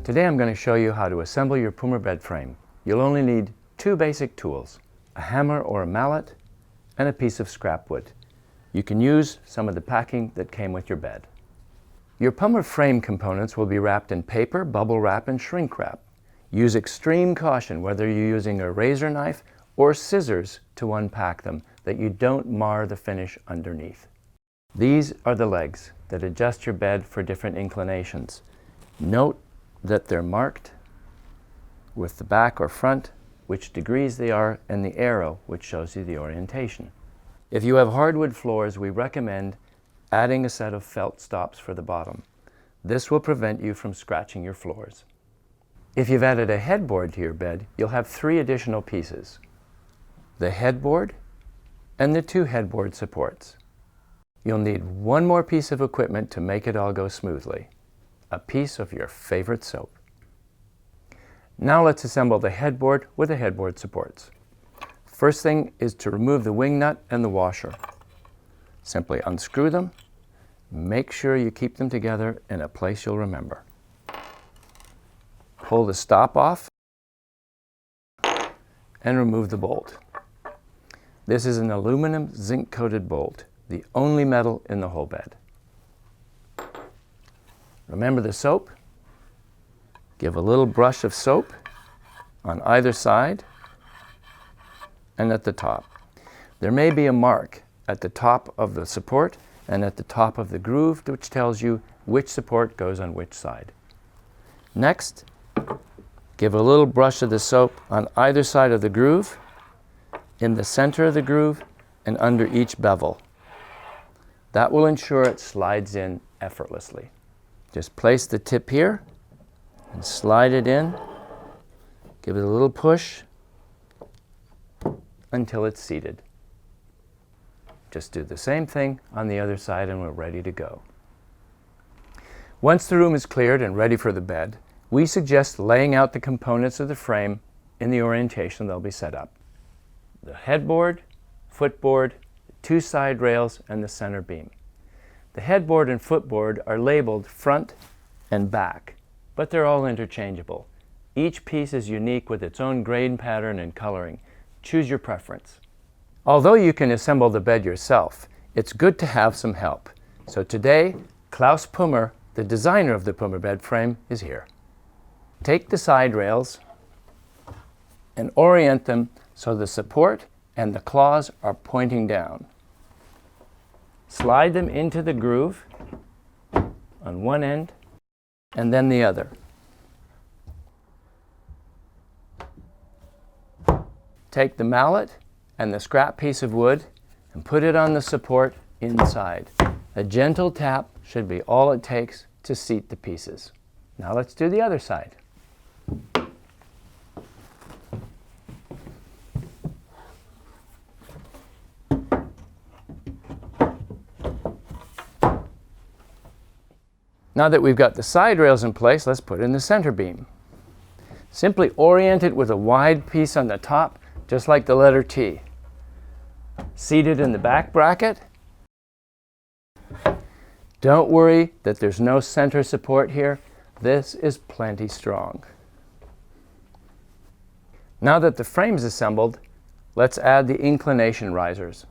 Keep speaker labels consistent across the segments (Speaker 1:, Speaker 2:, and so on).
Speaker 1: Today I'm going to show you how to assemble your Pummer bed frame. You'll only need two basic tools, a hammer or a mallet, and a piece of scrap wood. You can use some of the packing that came with your bed. Your Pummer frame components will be wrapped in paper, bubble wrap, and shrink wrap. Use extreme caution whether you're using a razor knife or scissors to unpack them, that you don't mar the finish underneath. These are the legs that adjust your bed for different inclinations. Note that they're marked with the back or front, which degrees they are, and the arrow, which shows you the orientation. If you have hardwood floors, we recommend adding a set of felt stops for the bottom. This will prevent you from scratching your floors. If you've added a headboard to your bed, you'll have three additional pieces: the headboard and the two headboard supports. You'll need one more piece of equipment to make it all go smoothly: a piece of your favorite soap. Now let's assemble the headboard with the headboard supports. First thing is to remove the wing nut and the washer. Simply unscrew them. Make sure you keep them together in a place you'll remember. Pull the stop off and remove the bolt. This is an aluminum zinc-coated bolt, the only metal in the whole bed. Remember the soap? Give a little brush of soap on either side and at the top. There may be a mark at the top of the support and at the top of the groove, which tells you which support goes on which side. Next, give a little brush of the soap on either side of the groove, in the center of the groove, and under each bevel. That will ensure it slides in effortlessly. Just place the tip here and slide it in. Give it a little push until it's seated. Just do the same thing on the other side and we're ready to go. Once the room is cleared and ready for the bed, we suggest laying out the components of the frame in the orientation they'll be set up: the headboard, footboard, two side rails, and the center beam. The headboard and footboard are labeled front and back, but they're all interchangeable. Each piece is unique with its own grain pattern and coloring. Choose your preference. Although you can assemble the bed yourself, it's good to have some help. So today, Klaus Pummer, the designer of the Pummer bed frame, is here. Take the side rails and orient them so the support and the claws are pointing down. Slide them into the groove on one end and then the other. Take the mallet and the scrap piece of wood and put it on the support inside. A gentle tap should be all it takes to seat the pieces. Now let's do the other side. Now that we've got the side rails in place, let's put in the center beam. Simply orient it with a wide piece on the top, just like the letter T. Seat it in the back bracket. Don't worry that there's no center support here. This is plenty strong. Now that the frame's assembled, let's add the inclination risers.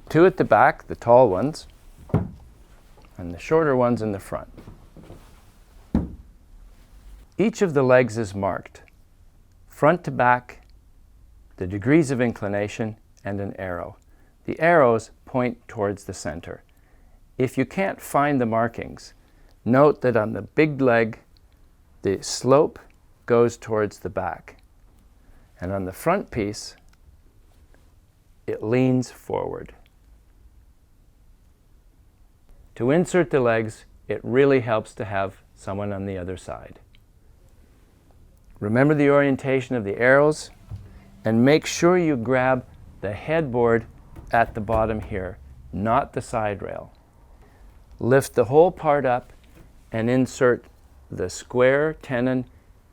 Speaker 1: Two at the back, the tall ones, and the shorter ones in the front. Each of the legs is marked, front to back, the degrees of inclination, and an arrow. The arrows point towards the center. If you can't find the markings, note that on the big leg, the slope goes towards the back, and on the front piece, it leans forward. To insert the legs, it really helps to have someone on the other side. Remember the orientation of the arrows, and make sure you grab the headboard at the bottom here, not the side rail. Lift the whole part up and insert the square tenon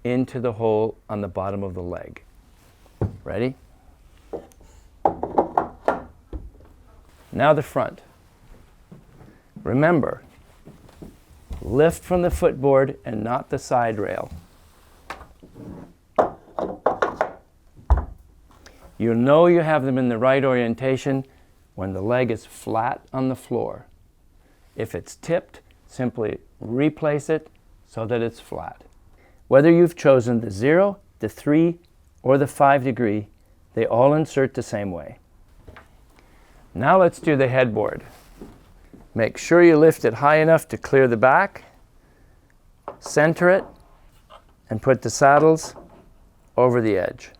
Speaker 1: into the hole on the bottom of the leg. Ready? Now the front. Remember, lift from the footboard and not the side rail. You'll know you have them in the right orientation when the leg is flat on the floor. If it's tipped, simply replace it so that it's flat. Whether you've chosen the 0, the 3, or the 5 degree, they all insert the same way. Now let's do the headboard. Make sure you lift it high enough to clear the back, center it, and put the saddles over the edge.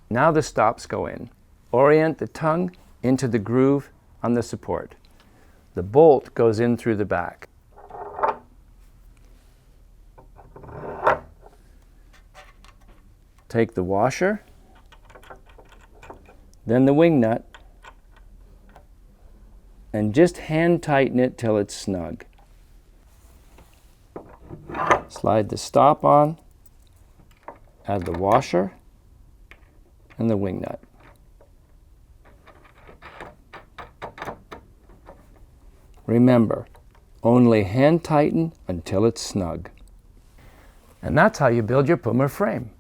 Speaker 1: Now the stops go in. Orient the tongue into the groove on the support. The bolt goes in through the back. Take the washer, then the wing nut, and just hand tighten it till it's snug. Slide the stop on, add the washer and the wing nut. Remember, only hand tighten until it's snug. And that's how you build your Pummer frame.